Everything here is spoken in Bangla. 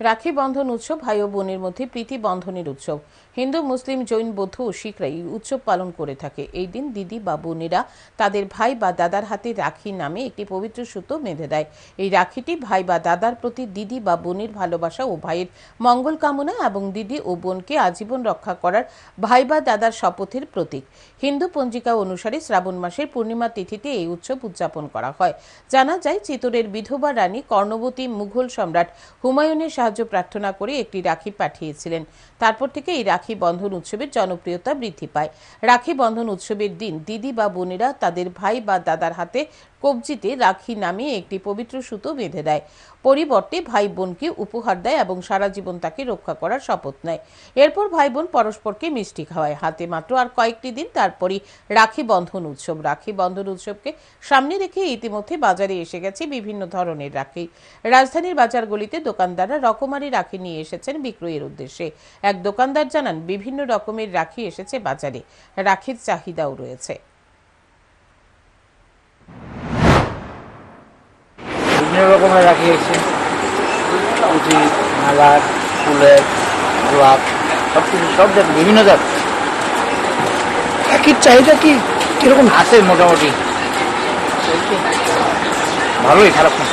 রাখি বন্ধন উৎসব ভাই ও বোনের মধ্যে প্রীতি বন্ধনের উৎসব। হিন্দু, মুসলিম, জৈন, বৌদ্ধ ও শিখরা এই উৎসব পালন করে থাকে। এই দিন দিদি বা বোনেরা তাদের ভাই বা দাদার হাতে রাখি নামে একটি পবিত্র সুতো বেঁধে দেয়। এই রাখিটি ভাই বা দাদার প্রতি দিদি বা বোনের ভালোবাসা ও ভাইয়ের মঙ্গল কামনা এবং দিদি ও বোনকে আজীবন রক্ষা করার ভাই বা দাদার শপথের প্রতীক। হিন্দু পঞ্জিকা অনুসারে শ্রাবণ মাসের পূর্ণিমা তিথিতে এই উৎসব উদযাপন করা হয়। জানা যায়, চিতোরের বিধবা রানী কর্ণবতী মুঘল সম্রাট হুমায়ুনের সাহায্য প্রার্থনা করে একটি রাখি পাঠিয়েছিলেন। তারপর থেকে এই রাখি বন্ধন উৎসবের জনপ্রিয়তা বৃদ্ধি পায়। রাখি বন্ধন উৎসবের দিন দিদি বা বোনেরা তাদের ভাই বা দাদার হাতে কবজিতে রাখি নামে একটি পবিত্র সুতো বেঁধে দেয়। পরিবর্তে ভাই বোনকে উপহার দেয় এবং সারা জীবন তাকে রক্ষা করার শপথ নেয়। এরপর ভাই বোন পরস্পরকে মিষ্টি খাওয়ায়। হাতে মাত্র আর কয়েকটি দিন, তারপরই রাখি বন্ধন উৎসব। রাখি বন্ধন উৎসবকে সামনে রেখে ইতিমধ্যে বাজারে এসে গেছে বিভিন্ন ধরনের রাখি। রাজধানীর বাজারগুলিতে দোকানদাররা রকমারি রাখি নিয়ে এসেছেন বিক্রয়ের উদ্দেশ্যে। এক দোকানদার জানান, বিভিন্ন রকমের রাখি এসেছে বাজারে, রাখির চাহিদাও রয়েছে। বিভিন্ন রকমের রাখি এসেছে, পুঁথি, মালার, ফুলের, গোলাপ, সব কিছু, সব জাত, বিভিন্ন জাত। রাখির চাহিদা কি কিরকম আছে মোটামুটি, ভালোই, খারাপ না।